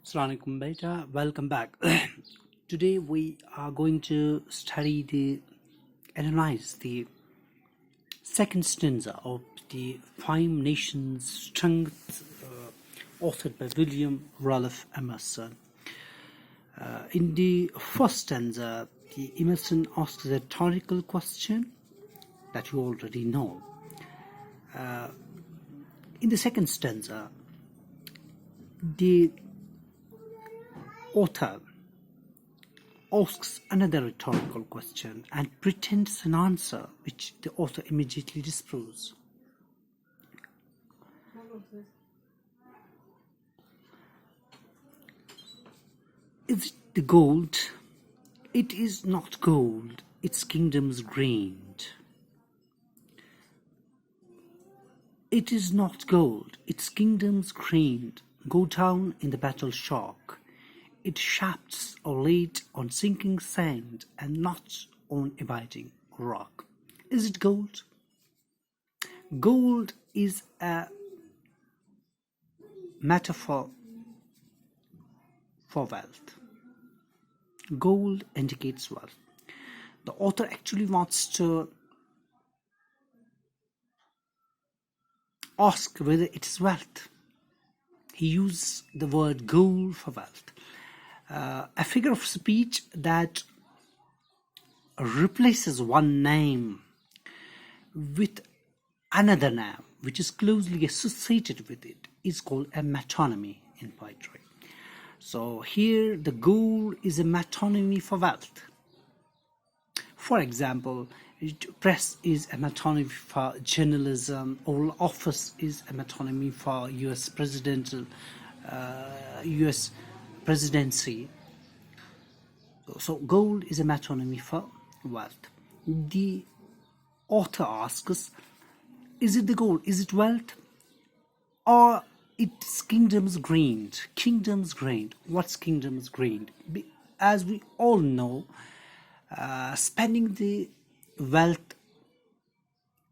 Assalamualaikum beta, welcome back. Today we are going to analyze the second stanza of the Five Nations Strength, authored by William Ralph Emerson. In the first stanza, the Emerson asks a rhetorical question that you already know. In the second stanza, the author asks another rhetorical question and pretends an answer which the author immediately disproves. Is it the gold? It is not gold, its kingdom's grained. It is not gold, its kingdom's grained. Go down in the battle shock. Its shafts are laid on sinking sand and not on abiding rock. Is it gold? Gold is a metaphor for wealth. Gold indicates wealth. The author actually wants to ask whether it is wealth. He uses the word gold for wealth. A figure of speech that replaces one name with another name which is closely associated with it is called a metonymy in poetry. So here the gold is a metonymy for wealth. For example, press is a metonymy for journalism, Oval Office is a metonymy for US presidency. So gold is a metonymy for wealth. The author asks, is it the gold? Is it wealth? Or its kingdom's grained? Kingdom's grained. What's kingdom's grained? As we all know, spending the wealth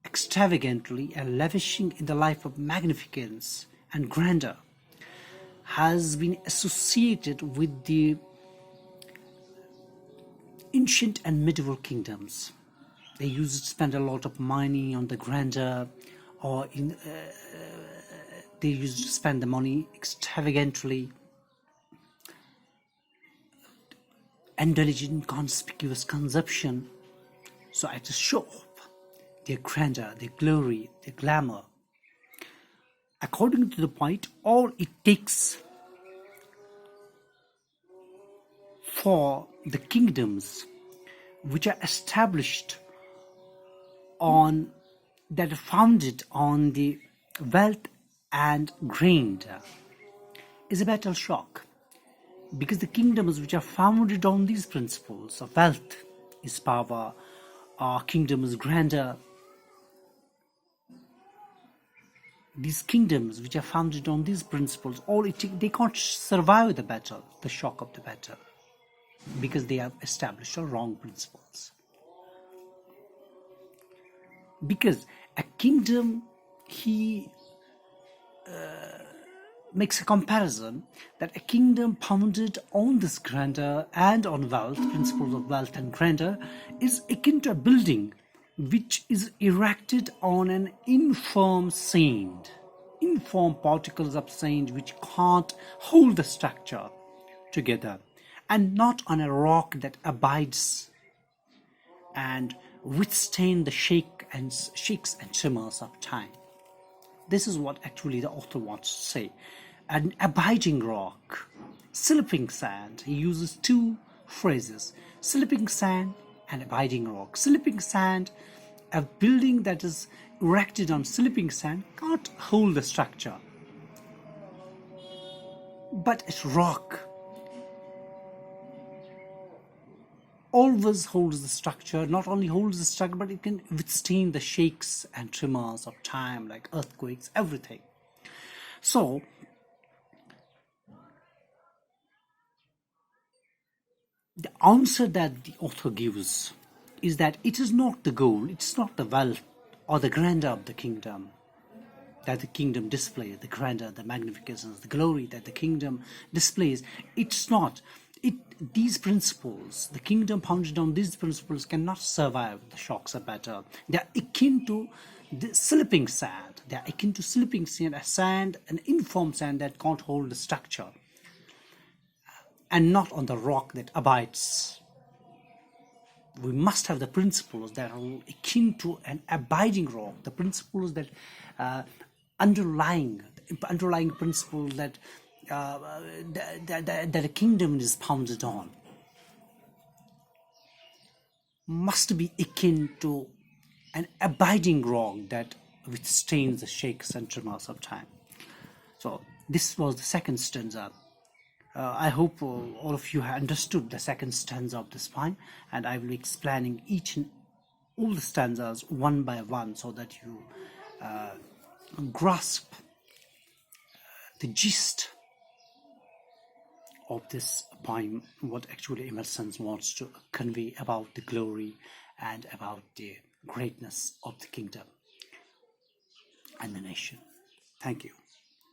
extravagantly and lavishing in the life of magnificence and grandeur has been associated with the ancient and medieval kingdoms. They used to spend a lot of money on the grandeur, or they used to spend the money extravagantly, indulge in conspicuous consumption, so as to show off their grandeur, their glory, their glamour. According to the poet, all it takes for the kingdoms which are established on, that are founded on the wealth and grandeur, is a battle shock. Because the kingdoms which are founded on these principles of wealth is power, our kingdom is grandeur, these kingdoms which are founded on these principles, they can't survive the battle, the shock of the battle, because they have established on wrong principles. Because a kingdom, he makes a comparison that a kingdom founded on this grandeur and on wealth, principles of wealth and grandeur, is akin to a building which is erected on an infirm sand, inform particles of sand which can't hold the structure together, and not on a rock that abides and withstand the shakes and tremors of time. This is what actually the author wants to say. An abiding rock, slipping sand. He uses two phrases, slipping sand and abiding rock. Slipping sand, a building that is erected on slipping sand can't hold the structure. But a rock always holds the structure, not only holds the structure, but it can withstand the shakes and tremors of time, like earthquakes, everything. So, the answer that the author gives is that it is not the gold, it's not the wealth or the grandeur of the kingdom. that the kingdom displays, the grandeur, the magnificence, the glory that the kingdom displays. It's not. These principles, the kingdom founded on these principles, cannot survive the shocks of battle. They are akin to the slipping sand. They are akin to slipping sand, an informed sand that can't hold the structure, and not on the rock that abides. We must have the principles that are akin to an abiding rock, the principles that underlying principles that that a kingdom is founded on must be akin to an abiding rock that withstands the shakes and tremors of time. So this was the second stanza. I hope all of you have understood the second stanza of this poem, and I will be explaining each and all the stanzas one by one so that you grasp the gist of this poem, what actually Emerson wants to convey about the glory and about the greatness of the kingdom and the nation. Thank you.